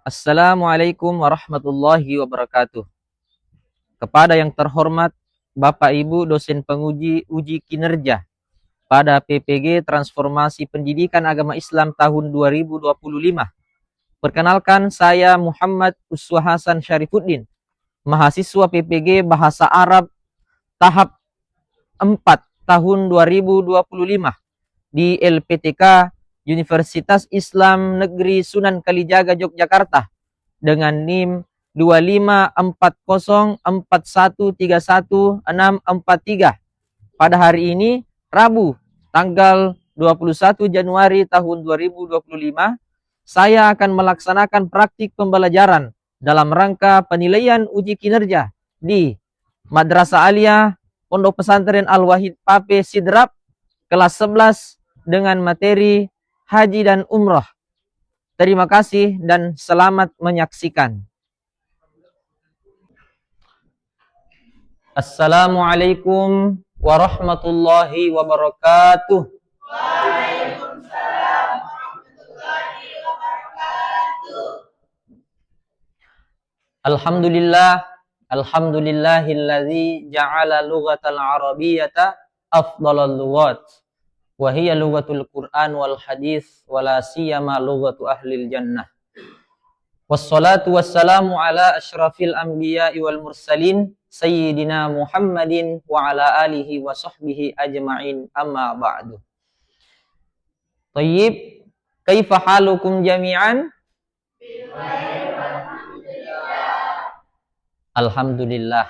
Assalamualaikum warahmatullahi wabarakatuh. Kepada yang terhormat Bapak Ibu dosen penguji uji kinerja pada PPG Transformasi Pendidikan Agama Islam tahun 2025. Perkenalkan, saya Muhammad Uswa Hasan Syarifuddin, mahasiswa PPG Bahasa Arab tahap 4 tahun 2025 di LPTK Universitas Islam Negeri Sunan Kalijaga Yogyakarta dengan NIM 2540413163 pada hari ini Rabu tanggal 21 Januari tahun 2025. Saya akan melaksanakan praktik pembelajaran dalam rangka penilaian uji kinerja di Madrasah Aliyah Pondok Pesantren Al-Wahid Pape Sidrap kelas 11 dengan materi haji dan umroh. Terima kasih dan selamat menyaksikan. Assalamualaikum warahmatullahi wabarakatuh. Waalaikumsalam warahmatullahi wabarakatuh. Alhamdulillahilladzi ja'ala lughatal arabiyyata afdalal lughat wa hiya lughatul Qur'an wal hadits wala siyama lughatu ahlil jannah. Wassalatu wassalamu ala asyrafil anbiya'i wal mursalin sayyidina Muhammadin wa ala alihi wa sahbihi ajma'in, amma ba'du. Tayyib, kaifa halukum jami'an? Alhamdulillah.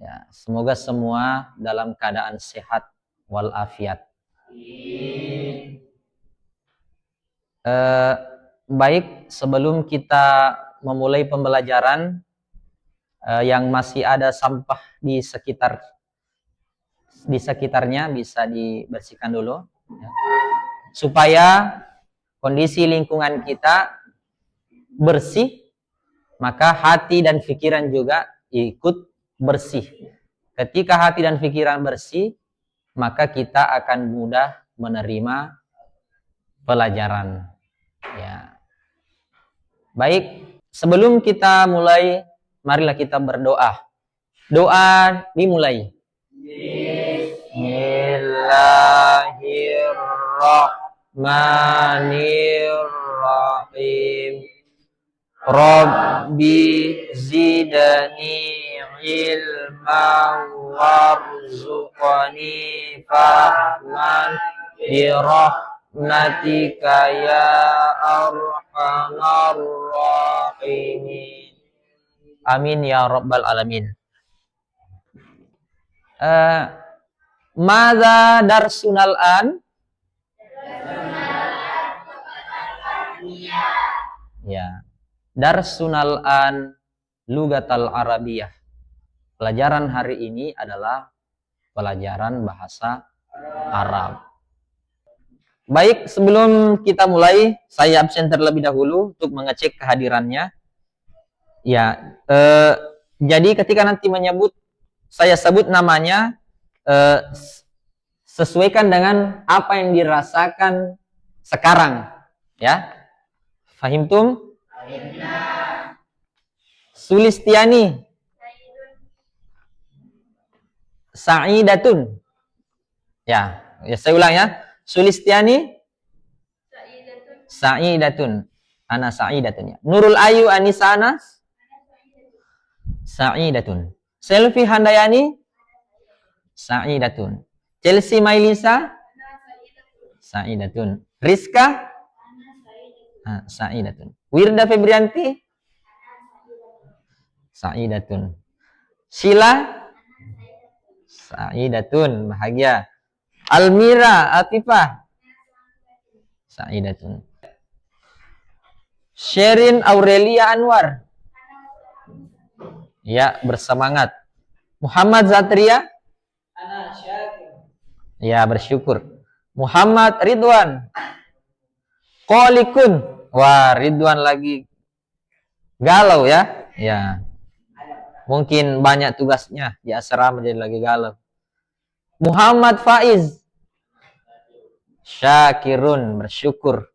Ya, semoga semua dalam keadaan sehat walafiat. Baik, sebelum kita memulai pembelajaran yang masih ada sampah di sekitarnya bisa dibersihkan dulu ya. Supaya kondisi lingkungan kita bersih, maka hati dan pikiran juga ikut bersih. Ketika hati dan pikiran bersih, maka kita akan mudah menerima pelajaran. Ya. Baik, sebelum kita mulai, marilah kita berdoa. Doa dimulai. Bismillahirrahmanirrahim. Rabbi zidani ilman warzuqani fahman birahmatika ya arhamar rahimin. Amin ya rabbal alamin. Madza darsunal an? Ya. Darsunal an lugatal arabiyah. Pelajaran hari ini adalah pelajaran bahasa Arab. Baik, sebelum kita mulai, saya absen terlebih dahulu untuk mengecek kehadirannya. Ya, jadi ketika nanti menyebut, saya sebut namanya, sesuaikan dengan apa yang dirasakan sekarang, ya. Fahimtum? Sulistiani. Sa'idatun. Ya, saya ulang ya. Sulistiani. Sa'idatun. Ana sa'idatun ya. Nurul Ayu Anisa Anas. Sa'idatun. Selvi Handayani. Sa'idatun. Chelsea Mailisa. Sa'idatun. Rizka. Sa'idatun. Wirda Febrianti. Sa'idatun. Sheila. Sa'idatun, bahagia. Almira Atifah. Sa'idatun. Sherin Aurelia Anwar. Ya, bersemangat. Muhammad Zatria. Ya, bersyukur. Muhammad Ridwan. Qolikun. Wah, Ridwan lagi galau ya. Ya. Mungkin banyak tugasnya di asrama jadi lagi galau. Muhammad Faiz. Syakirun, bersyukur.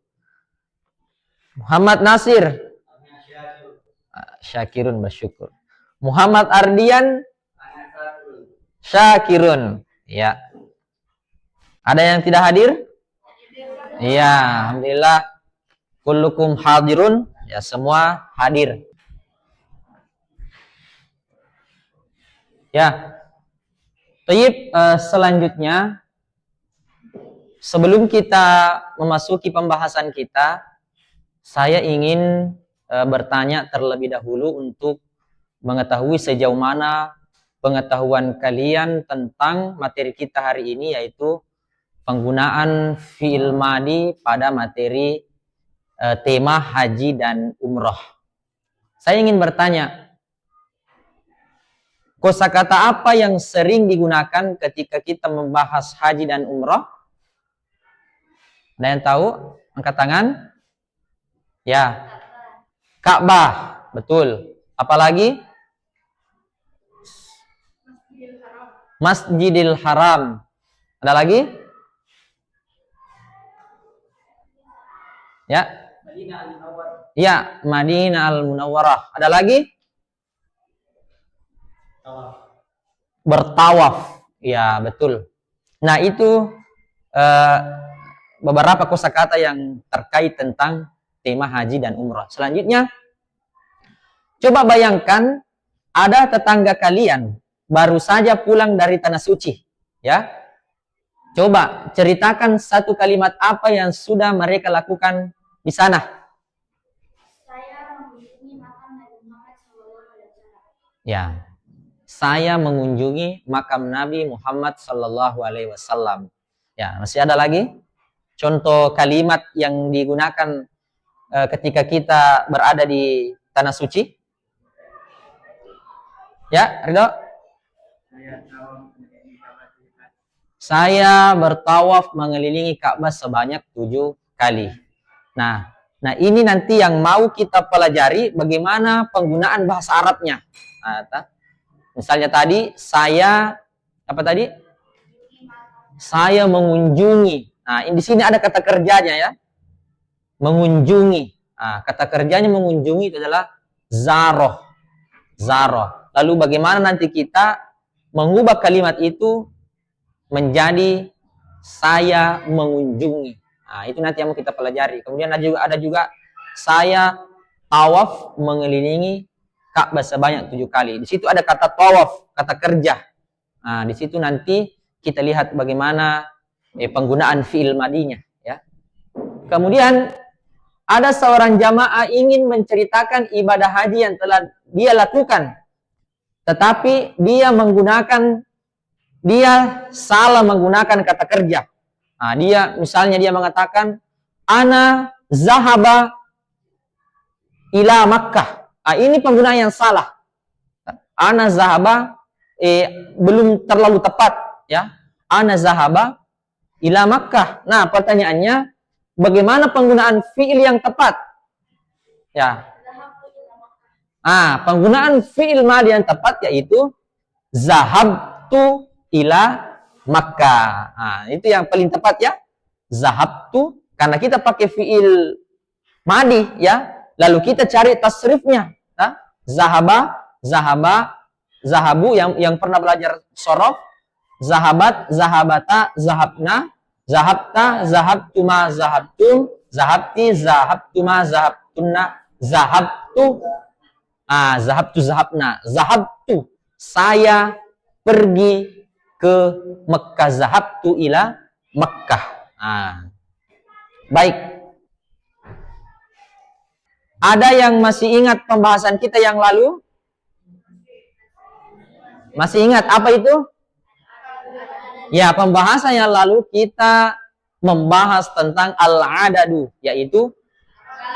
Muhammad Nasir. Syakirun, bersyukur. Muhammad Ardian. Syakirun. Ya. Ada yang tidak hadir? Iya, alhamdulillah. Kullukum hadirun. Ya, semua hadir. Ya. Baik, selanjutnya sebelum kita memasuki pembahasan kita, saya ingin bertanya terlebih dahulu untuk mengetahui sejauh mana pengetahuan kalian tentang materi kita hari ini, yaitu penggunaan fi'il madi pada materi tema haji dan umroh. Saya ingin bertanya, kosakata apa yang sering digunakan ketika kita membahas haji dan umroh? Ada yang tahu? Angkat tangan. Ya. Ka'bah. Betul. Apalagi? Masjidil Haram. Ada lagi? Ya. Ya, Madinah Al-Munawwarah. Ada lagi? Bertawaf. Ya, betul. Nah, itu beberapa kosakata yang terkait tentang tema haji dan umrah. Selanjutnya, coba bayangkan ada tetangga kalian baru saja pulang dari tanah suci, ya. Coba ceritakan satu kalimat apa yang sudah mereka lakukan di sana. Saya mengunjungi makam Nabi Muhammad SAW. Ya. Saya mengunjungi makam Nabi Muhammad sallallahu alaihi wasallam. Ya, masih ada lagi contoh kalimat yang digunakan ketika kita berada di tanah suci? Ya, Ridho? Saya bertawaf mengelilingi Ka'bah sebanyak 7 kali. Nah, ini nanti yang mau kita pelajari bagaimana penggunaan bahasa Arabnya. Nah, misalnya tadi saya apa tadi? Saya mengunjungi. Nah, di sini ada kata kerjanya ya. Mengunjungi. Nah, kata kerjanya mengunjungi itu adalah zaroh. Zaroh. Lalu bagaimana nanti kita mengubah kalimat itu menjadi saya mengunjungi. Nah, itu nanti yang mau kita pelajari. Kemudian ada juga saya tawaf mengelilingi Ka'bah sebanyak 7 kali. Di situ ada kata tawaf, kata kerja. Nah, di situ nanti kita lihat bagaimana penggunaan fi'il madinya, ya. Kemudian ada seorang jamaah ingin menceritakan ibadah haji yang telah dia lakukan, tetapi dia salah menggunakan kata kerja. Nah, misalnya dia mengatakan ana zahaba ila Makkah. Nah, ini penggunaan yang salah. Ana zahaba belum terlalu tepat, ya. Ana zahaba ila Makkah. Nah, pertanyaannya bagaimana penggunaan fi'il yang tepat? Ya. Penggunaan fi'il madi yang tepat yaitu zahabtu ila Makkah. Nah, itu yang paling tepat ya. Zahabtu, karena kita pakai fi'il madi ya. Lalu kita cari tasrifnya. Zahabu yang pernah belajar sorof, zahabat, zahabata, zahabna, zahabta, zahabtuma, zahabtum, zahabti, zahabtuma, zahabtunna, zahabtu, zahabtu, zahabna, zahabtu, saya pergi ke Mekah, zahabtu ila Mekah. Baik. Ada yang masih ingat pembahasan kita yang lalu? Masih ingat apa itu? Ya, pembahasan yang lalu kita membahas tentang al-adadu, yaitu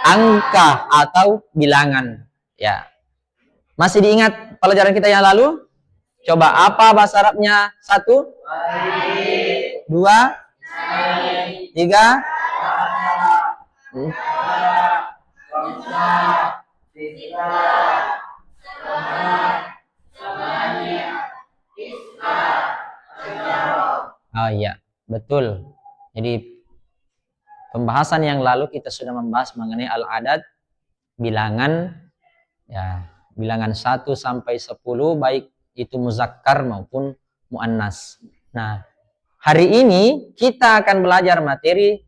angka atau bilangan. Ya. Masih diingat pelajaran kita yang lalu? Coba apa bahasa Arabnya? 1, 2, 3, 4. Oh iya, betul. Jadi pembahasan yang lalu kita sudah membahas mengenai al-adad, bilangan, ya, bilangan 1 sampai 10, baik itu muzakkar maupun muannas. Nah, hari ini kita akan belajar materi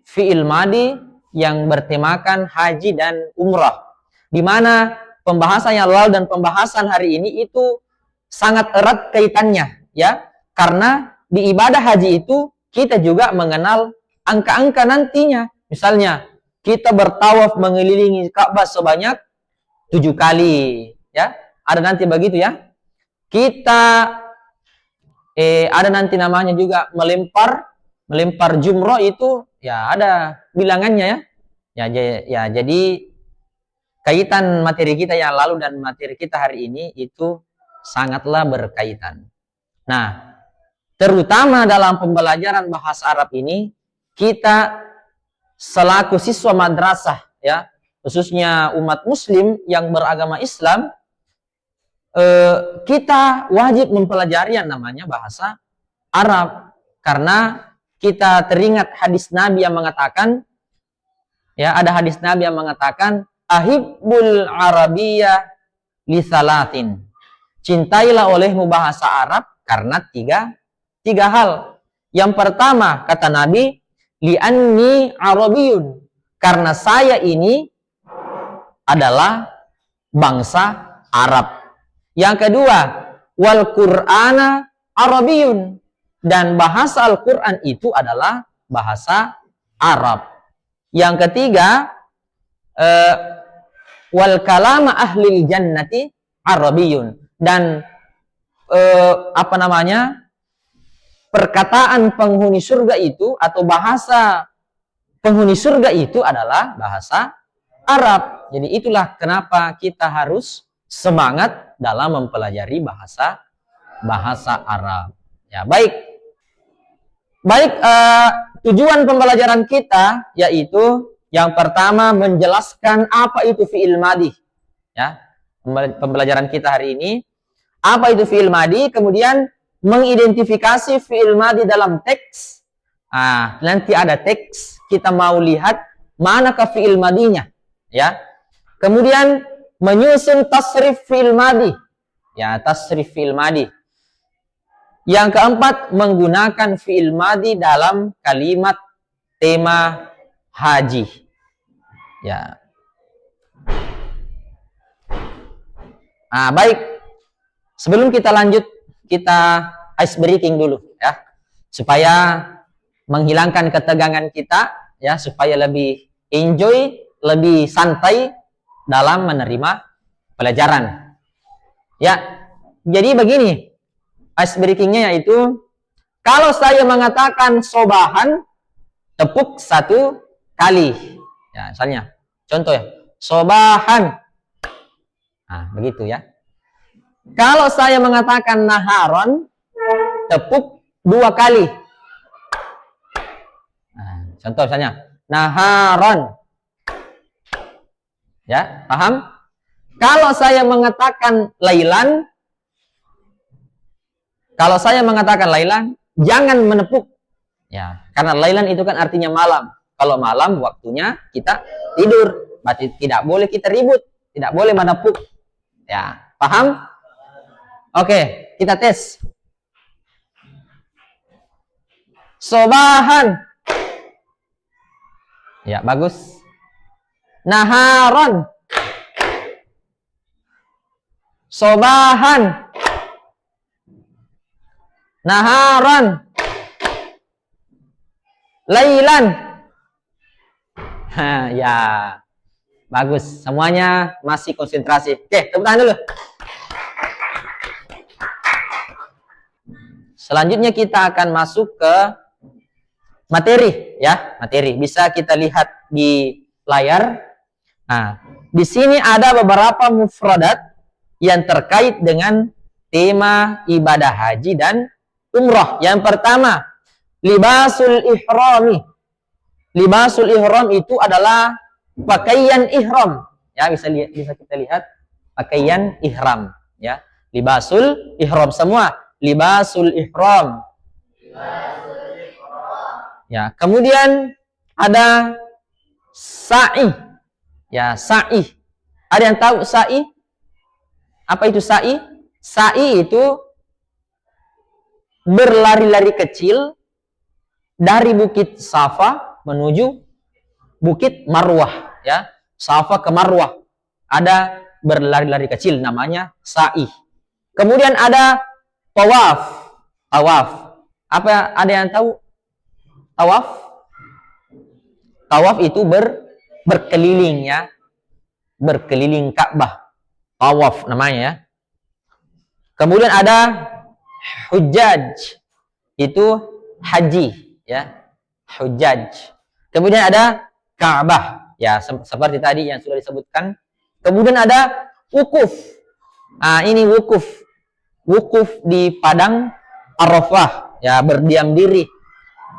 fi'il madi yang bertemakan haji dan umrah, di mana pembahasan yang lalu dan pembahasan hari ini itu sangat erat kaitannya, ya, karena di ibadah haji itu kita juga mengenal angka-angka nantinya. Misalnya kita bertawaf mengelilingi Ka'bah sebanyak 7 kali, ya, ada nanti begitu, ya. Kita ada nanti namanya juga melempar jumroh, itu ya ada bilangannya, ya. Jadi kaitan materi kita yang lalu dan materi kita hari ini itu sangatlah berkaitan. Nah, terutama dalam pembelajaran bahasa Arab ini, kita selaku siswa madrasah, ya, khususnya umat muslim yang beragama Islam, kita wajib mempelajari yang namanya bahasa Arab, karena kita teringat hadis Nabi yang mengatakan, ya, ada hadis Nabi yang mengatakan, ahibbul arabiyyah li salatin, cintailah olehmu bahasa Arab karena tiga hal. Yang pertama, kata Nabi, li'anni arabiyun, karena saya ini adalah bangsa Arab. Yang kedua, wal Qur'ana arabiyun, dan bahasa Al-Qur'an itu adalah bahasa Arab. Yang ketiga, wal kalama ahlil jannati arabiyun, dan perkataan penghuni surga itu atau bahasa penghuni surga itu adalah bahasa Arab. Jadi itulah kenapa kita harus semangat dalam mempelajari bahasa Arab. Ya, baik. Tujuan pembelajaran kita yaitu yang pertama menjelaskan apa itu fi'il madi. Ya, pembelajaran kita hari ini apa itu fi'il madi, kemudian mengidentifikasi fi'il madi dalam teks. Nanti ada teks, kita mau lihat manakah fi'il madinya, ya. Kemudian menyusun tasrif fi'il madi, ya, tasrif fi'il madi. Yang keempat, menggunakan fi'il madi dalam kalimat tema haji, ya. Baik, sebelum kita lanjut, kita ice breaking dulu, ya, supaya menghilangkan ketegangan kita, ya, supaya lebih enjoy, lebih santai dalam menerima pelajaran. Ya, jadi begini ice breakingnya, yaitu kalau saya mengatakan sobahan, tepuk 1 kali, ya, misalnya contoh, ya, sobahan, begitu, ya. Kalau saya mengatakan naharon, tepuk 2 kali, contoh misalnya naharon, ya, paham? Kalau saya mengatakan lailan, jangan menepuk, ya, karena lailan itu kan artinya malam. Kalau malam waktunya kita tidur, berarti tidak boleh kita ribut, tidak boleh menepuk, ya, paham? Oke, kita tes. Sobahan, ya, bagus. Naharon, sobahan, naharon, lailan. Ya, bagus. Semuanya masih konsentrasi. Oke, tepuk tangan dulu. Selanjutnya kita akan masuk ke materi, ya, materi. Bisa kita lihat di layar. Di sini ada beberapa mufradat yang terkait dengan tema ibadah haji dan umrah. Yang pertama, libasul ihrami. Libasul ihram itu adalah pakaian ihram, ya, bisa kita lihat pakaian ihram, ya. Libasul ihram, semua libasul ihram. Ya, kemudian ada sa'i. Ya, sa'i. Ada yang tahu sa'i? Apa itu sa'i? Sa'i itu berlari-lari kecil dari Bukit Safa menuju Bukit Marwah, ya. Safa ke Marwah. Ada berlari-lari kecil namanya sa'i. Kemudian ada tawaf. Tawaf. Apa ada yang tahu tawaf? Tawaf itu berkeliling, ya. Berkeliling Ka'bah. Tawaf namanya, ya. Kemudian ada hujjaj. Itu haji, ya. Hujjaj. Kemudian ada Ka'bah, ya, seperti tadi yang sudah disebutkan. Kemudian ada wukuf. Nah, ini wukuf. Wukuf di padang Arafah, ya, berdiam diri.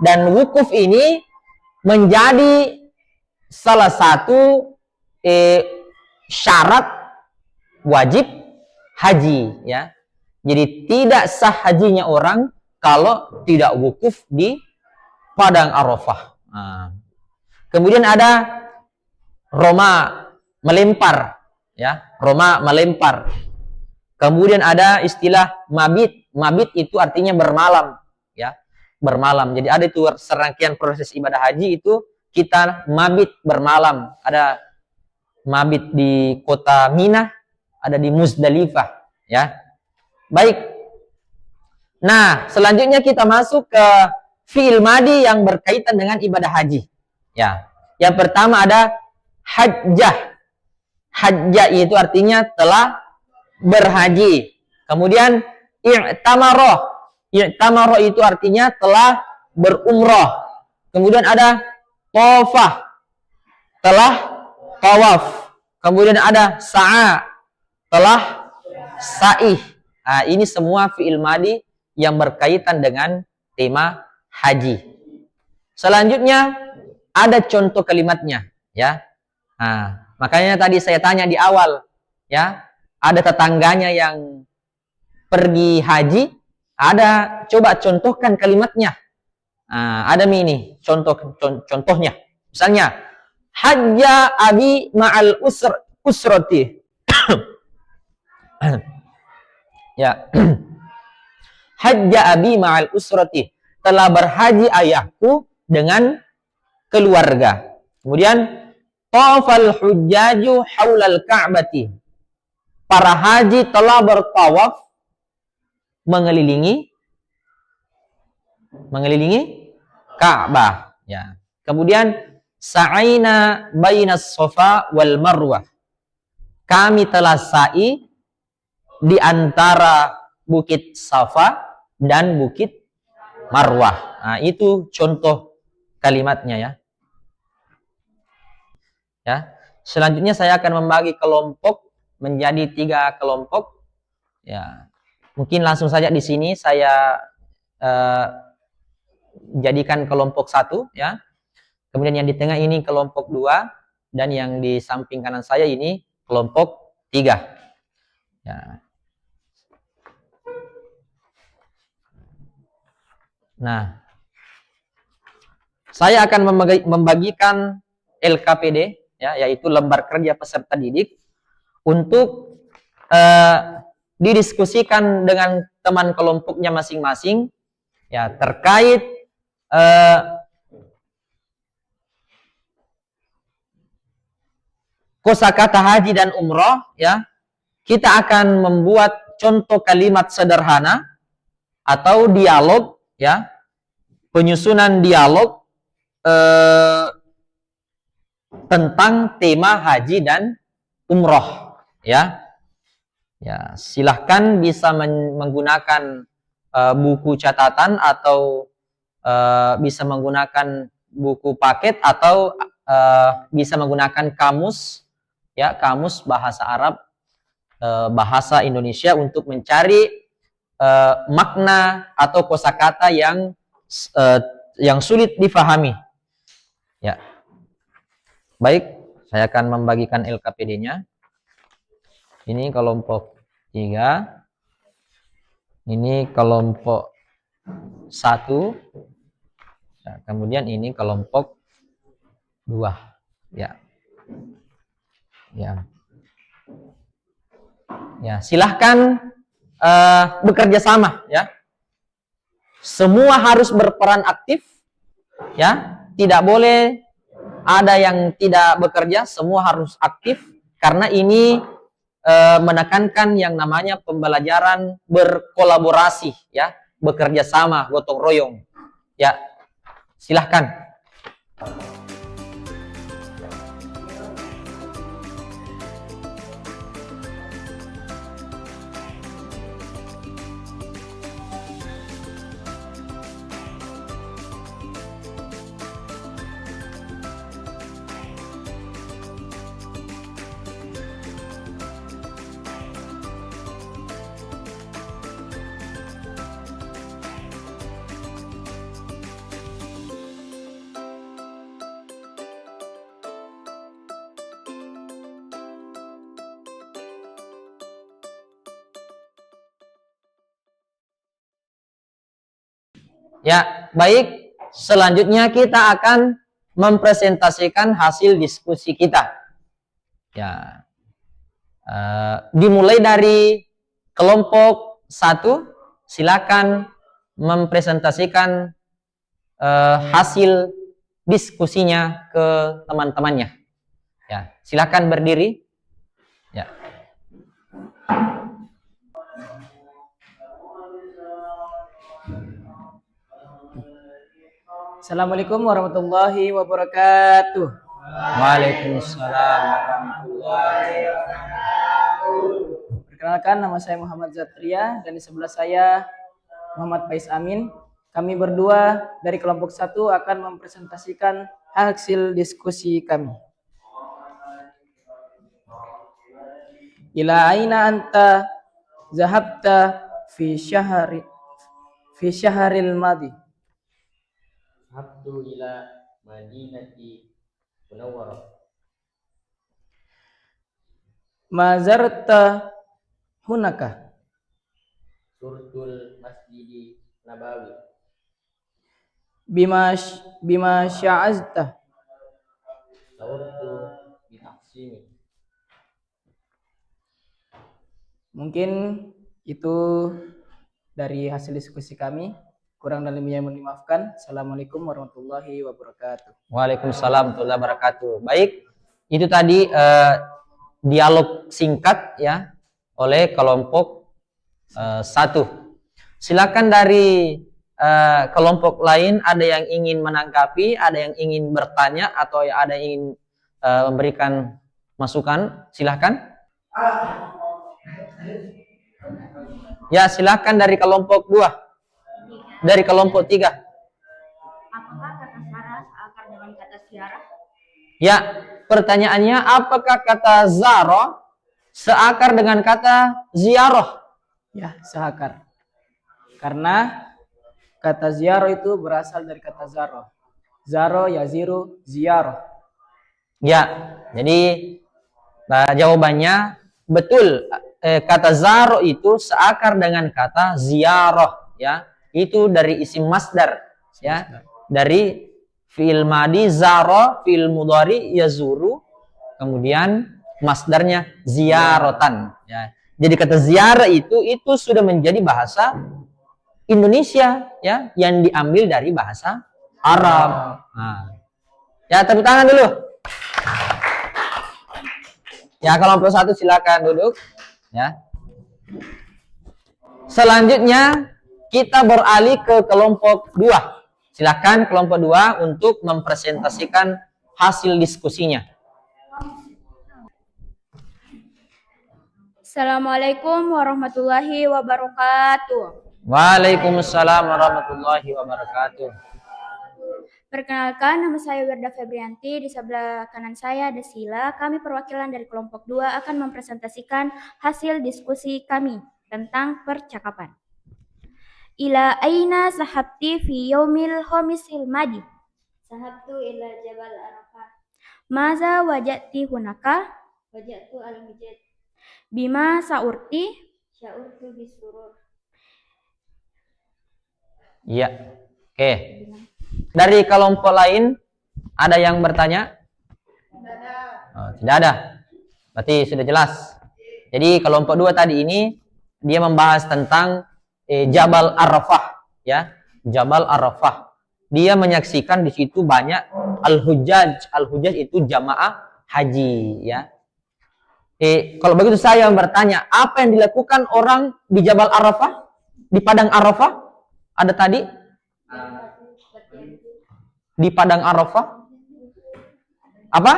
Dan wukuf ini menjadi salah satu syarat wajib haji, ya. Jadi tidak sah hajinya orang kalau tidak wukuf di padang Arafah. Nah. Kemudian ada Roma, melempar, ya. Roma, melempar. Kemudian ada istilah mabit. Mabit itu artinya bermalam, ya. Bermalam. Jadi ada itu serangkaian proses ibadah haji itu kita mabit, bermalam. Ada mabit di kota Mina, ada di Muzdalifah, ya. Baik. Nah, selanjutnya kita masuk ke fi'il madi yang berkaitan dengan ibadah haji. Ya. Yang pertama ada hajjah. Hajjah itu artinya telah berhaji. Kemudian i'tamaroh. I'tamaroh itu artinya telah berumroh. Kemudian ada tawafah, telah tawaf. Kemudian ada sa'a, telah sa'i. Nah, ini semua fi'il madi yang berkaitan dengan tema haji. Selanjutnya ada contoh kalimatnya, ya. Nah, makanya tadi saya tanya di awal, ya, ada tetangganya yang pergi haji, ada, coba contohkan kalimatnya. Nah, ada ini contohnya. Misalnya, hajja abi ma'al usrati. Ya. Hajja abi ma'al usrati. Telah berhaji ayahku dengan keluarga. Kemudian tawafal hujjaju haulal ka'bati. Para haji telah bertawaf mengelilingi Ka'bah, ya. Kemudian sa'aina bainas Safa wal Marwah. Kami telah sa'i di antara Bukit Safa dan Bukit Marwah. Nah, itu contoh kalimatnya, ya. Ya. Selanjutnya saya akan membagi kelompok menjadi 3 kelompok. Ya. Mungkin langsung saja di sini saya jadikan kelompok 1, ya. Kemudian yang di tengah ini kelompok 2 dan yang di samping kanan saya ini kelompok 3. Ya. Nah, saya akan membagikan LKPD, ya, yaitu lembar kerja peserta didik, untuk didiskusikan dengan teman kelompoknya masing-masing, ya, terkait kosakata haji dan umroh, ya. Kita akan membuat contoh kalimat sederhana atau dialog, ya, penyusunan dialog tentang tema haji dan umroh, ya. Ya, silahkan bisa menggunakan buku catatan atau bisa menggunakan buku paket atau bisa menggunakan kamus, ya, kamus bahasa Arab, bahasa Indonesia untuk mencari makna atau kosakata yang sulit difahami. Ya. Baik, saya akan membagikan LKPD-nya. Ini kelompok 3. Ini kelompok 1. Nah, kemudian ini kelompok 2. Ya. Ya. Ya, silahkan bekerja sama ya. Semua harus berperan aktif ya. Tidak boleh ada yang tidak bekerja, semua harus aktif karena ini menekankan yang namanya pembelajaran berkolaborasi ya, bekerja sama, gotong royong. Ya. Silahkan. Ya, baik. Selanjutnya kita akan mempresentasikan hasil diskusi kita. Ya, dimulai dari kelompok 1. Silakan mempresentasikan hasil diskusinya ke teman-temannya. Ya, silakan berdiri. Ya. Assalamualaikum warahmatullahi wabarakatuh. Waalaikumsalam warahmatullahi wabarakatuh. Perkenalkan, nama saya Muhammad Zatria dan di sebelah saya Muhammad Faiz Amin. Kami berdua dari kelompok 1 akan mempresentasikan hasil diskusi kami. Ila aina anta zahabta fi syahril madi? Habtu ila Madinati Munawwarah. Mazarta hunaka? Surtul Masjidi Nabawi. Bima sya'azta? Sawabtu bitaksimi. Mungkin itu dari hasil diskusi kami. Kurang dan lebihnya mohon dimaafkan. Assalamualaikum warahmatullahi wabarakatuh. Waalaikumsalam warahmatullahi wabarakatuh. Baik, itu tadi dialog singkat ya oleh kelompok 1. Silakan dari kelompok lain, ada yang ingin menanggapi, ada yang ingin bertanya atau ada yang ingin memberikan masukan, silakan. Ya, silakan dari kelompok 2. Dari kelompok 3. Apakah kata sarah seakar dengan kata ziarah? Ya, pertanyaannya apakah kata zaro seakar dengan kata ziarah? Ya, seakar. Karena kata ziarah itu berasal dari kata zaro. Zaro, yaziru, ziarah. Ya, jadi jawabannya betul. Kata zaro itu seakar dengan kata ziarah ya. Itu dari isim masdar ya. Dari fi'il madi zaro, fi'il mudhari yazuru, kemudian masdarnya ziaratan ya. Jadi kata ziarah itu sudah menjadi bahasa Indonesia ya, yang diambil dari bahasa Arab. Nah. Ya, tepuk tangan dulu. Ya, kelompok 1 silakan duduk ya. Selanjutnya kita beralih ke kelompok 2. Silakan kelompok 2 untuk mempresentasikan hasil diskusinya. Assalamualaikum warahmatullahi wabarakatuh. Waalaikumsalam warahmatullahi wabarakatuh. Perkenalkan, nama saya Wirda Febrianti. Di sebelah kanan saya ada Sila. Kami perwakilan dari kelompok 2 akan mempresentasikan hasil diskusi kami tentang percakapan. Ila aina sahabti fi yaumil khamisil madi? Sahabtu ila Jabal Arafat. Maza wajati hunaka? Wajatu al-mujad. Bima sa'urti? Sya'urtu bisurur. Iya. Oke. Dari kelompok lain ada yang bertanya? Oh, tidak ada. Berarti sudah jelas. Jadi kelompok 2 tadi ini dia membahas tentang Jabal Arafah, ya. Jabal Arafah. Dia menyaksikan di situ banyak al-hujjaj. Al-hujjaj itu jamaah haji, ya. Kalau begitu saya bertanya, apa yang dilakukan orang di Jabal Arafah? Di Padang Arafah? Ada tadi? Di Padang Arafah? Apa?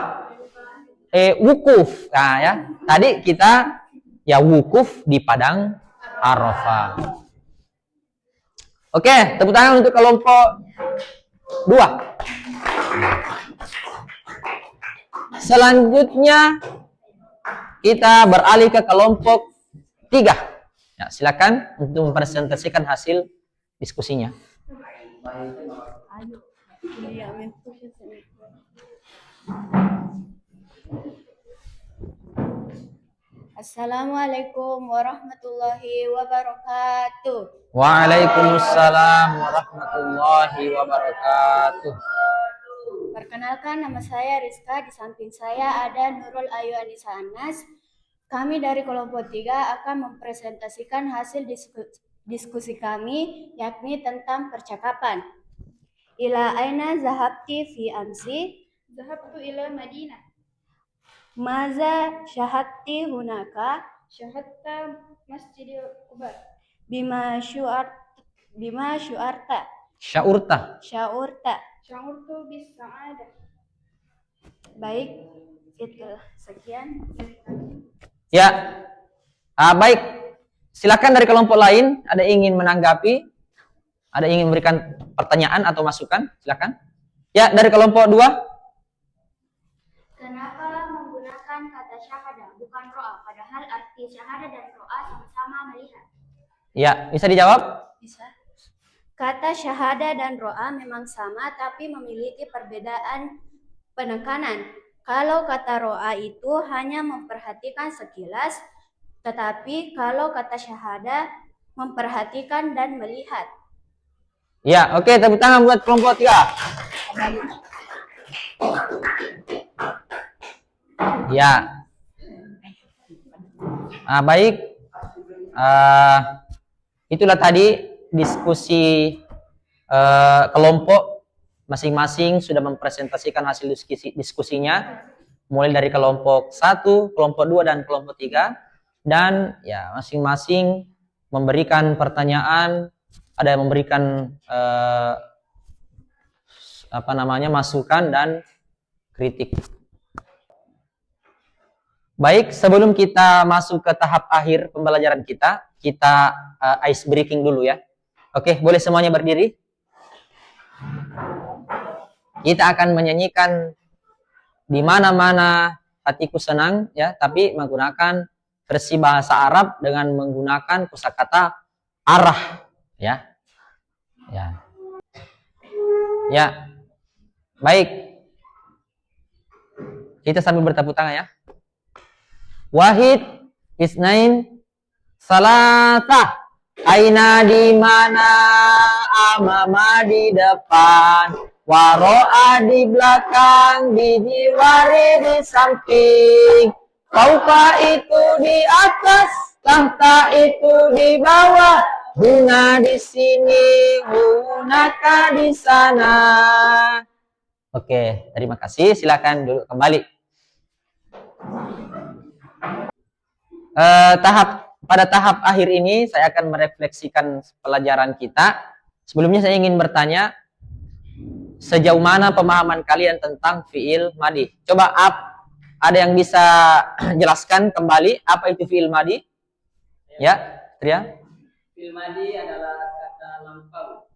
Wukuf. Nah, ya. Tadi kita ya wukuf di Padang Arafah. Oke, tepuk tangan untuk kelompok 2. Selanjutnya kita beralih ke kelompok 3. Ya, silakan untuk mempresentasikan hasil diskusinya. Assalamualaikum warahmatullahi wabarakatuh. Waalaikumsalam warahmatullahi wabarakatuh. Perkenalkan, nama saya Rizka. Di samping saya ada Nurul Ayu Anissa Anas. Kami dari kelompok 3 akan mempresentasikan hasil diskusi kami, yakni tentang percakapan. Ila aina zahabti fi amsi? Zahabtu ila Madinah. Maza syahadti hunaka? Syahadta Masjidil Quba. Bima syu'arta? Syaurta. Sya'urtu bis sa'adah. Baik, itulah sekian. Ya, baik. Silakan dari kelompok lain, ada ingin menanggapi, ada ingin memberikan pertanyaan atau masukan, silakan. Ya, dari kelompok 2. Kenapa menggunakan kata syahadah bukan ro'a, padahal arti syahadah dan ro'a sama-sama melihat? Ya, bisa dijawab? Bisa. Kata syahadah dan ro'a memang sama, tapi memiliki perbedaan penekanan. Kalau kata ro'a itu hanya memperhatikan sekilas, tetapi kalau kata syahadah memperhatikan dan melihat. Ya, oke, tepuk tangan buat kelompok 3. Ya. Baik. Itulah tadi diskusi kelompok masing-masing sudah mempresentasikan hasil diskusinya, mulai dari kelompok 1, kelompok 2 dan kelompok 3, dan ya masing-masing memberikan pertanyaan, ada yang memberikan masukan dan kritik. Baik, sebelum kita masuk ke tahap akhir pembelajaran kita ice breaking dulu ya. Oke, boleh semuanya berdiri. Kita akan menyanyikan Di Mana-Mana Hatiku Senang ya, tapi menggunakan versi bahasa Arab dengan menggunakan kosakata arah ya. Ya. Ya. Baik. Kita sambil bertepuk tangan ya. Wahid, isnain, salata. Aina di mana, amama di depan, waro'a di belakang, dijiwari di samping, fauqa itu di atas, tahta itu di bawah, huna di sini, hunaka di sana. Oke, terima kasih. Silakan duduk kembali. Pada tahap akhir ini saya akan merefleksikan pelajaran kita. Sebelumnya saya ingin bertanya, sejauh mana pemahaman kalian tentang fiil madi? Coba ada yang bisa jelaskan kembali apa itu fiil madi? Ya, Tria. Fiil madi adalah kata lampau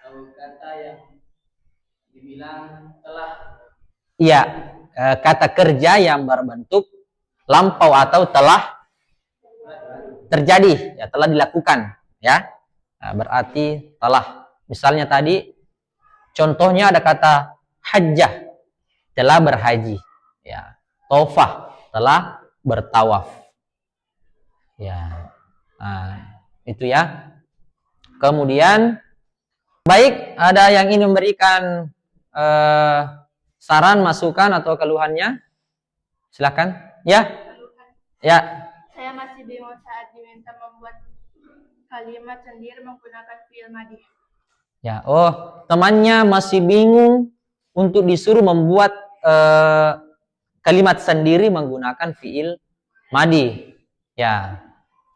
atau kata yang dibilang telah. Iya, kata kerja yang berbentuk lampau atau telah terjadi, ya telah dilakukan, ya. Nah, berarti telah. Misalnya tadi contohnya ada kata hajjah, telah berhaji, ya. Tofah, telah bertawaf. Ya. Nah, itu ya. Kemudian Baik, ada yang ingin memberikan saran, masukan atau keluhannya? Silakan. Ya. Ya. Saya masih bingung saat diminta membuat kalimat sendiri menggunakan fi'il madhi. Ya, temannya masih bingung untuk disuruh membuat kalimat sendiri menggunakan fi'il madhi. Ya.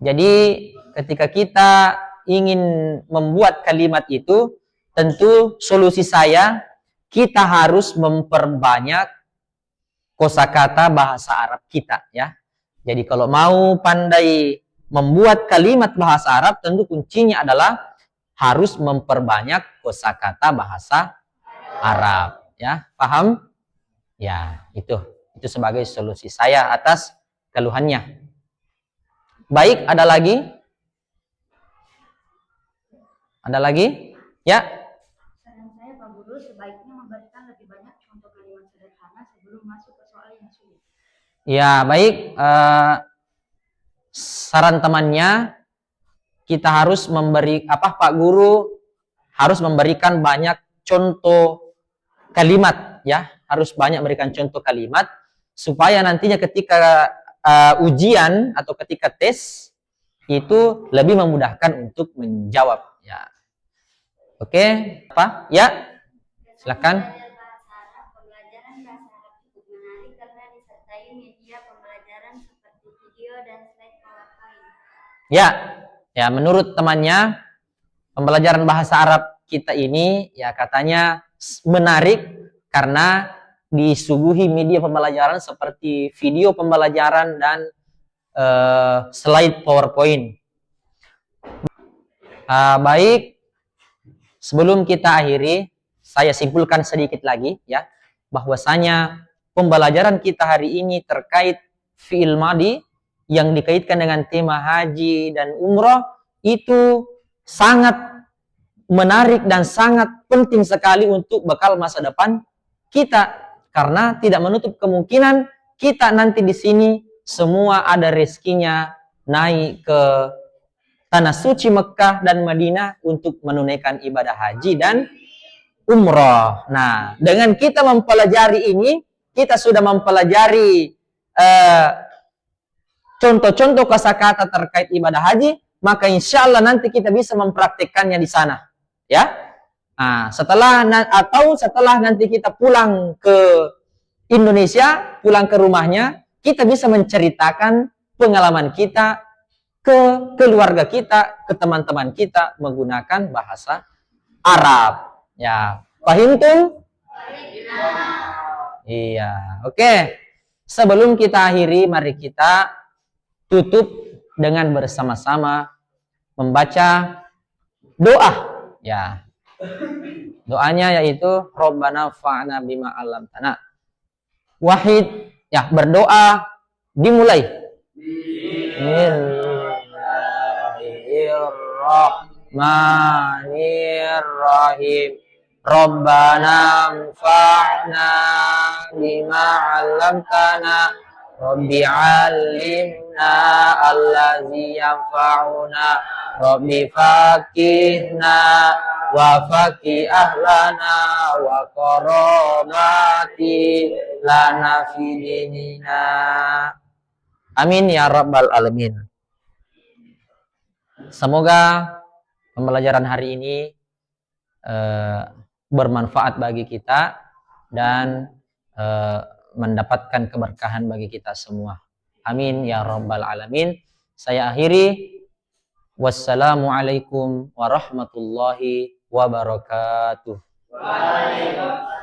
Jadi ketika kita ingin membuat kalimat itu, tentu solusi saya kita harus memperbanyak kosakata bahasa Arab kita, ya. Jadi kalau mau pandai membuat kalimat bahasa Arab, tentu kuncinya adalah harus memperbanyak kosakata bahasa Arab, ya. Paham? Ya, itu sebagai solusi saya atas keluhannya. Baik, ada lagi? Ada lagi? Ya. Saran saya Pak Guru sebaiknya memberikan lebih banyak contoh kalimat sederhana sebelum masuk ke soal yang sulit. Ya, baik. Saran temannya, kita harus Pak Guru harus memberikan banyak contoh kalimat, ya. Harus banyak memberikan contoh kalimat supaya nantinya ketika ujian atau ketika tes itu lebih memudahkan untuk menjawab, ya. Oke, apa? Ya, silakan. Pembelajaran bahasa Arab cukup menarik karena disertai media pembelajaran seperti video dan slide PowerPoint. Ya, menurut temannya pembelajaran bahasa Arab kita ini ya katanya menarik karena disuguhi media pembelajaran seperti video pembelajaran dan slide PowerPoint. Baik. Sebelum kita akhiri, saya simpulkan sedikit lagi, ya, bahwasanya pembelajaran kita hari ini terkait fi'il madhi yang dikaitkan dengan tema haji dan umroh itu sangat menarik dan sangat penting sekali untuk bekal masa depan kita, karena tidak menutup kemungkinan kita nanti di sini semua ada rezekinya naik ke tanah suci Mekah dan Madinah untuk menunaikan ibadah haji dan umroh. Nah, dengan kita mempelajari ini, kita sudah mempelajari contoh-contoh kosakata terkait ibadah haji, maka insya Allah nanti kita bisa mempraktikkannya di sana, ya. Nah, setelah nanti kita pulang ke Indonesia, pulang ke rumahnya, kita bisa menceritakan pengalaman kita ke keluarga kita, ke teman-teman kita menggunakan bahasa Arab. Ya, paham tuh? Iya, oke. Sebelum kita akhiri, mari kita tutup dengan bersama-sama membaca doa. Ya, doanya yaitu Rabbana fa'na bima 'allamtana. Wahid, ya, berdoa dimulai. Bismillahirrahmanirrahim. Rabbana anfa'na bima 'allamtana. Rabbi 'allimna allazi yanfa'una. Rabbi faqihna wa faqih ahlana wa qarabati lana fi dinina. Amin ya rabbal alamin. Semoga pembelajaran hari ini bermanfaat bagi kita dan mendapatkan keberkahan bagi kita semua. Amin ya rabbal alamin. Saya akhiri. Wassalamualaikum warahmatullahi wabarakatuh. Waalaikumsalam.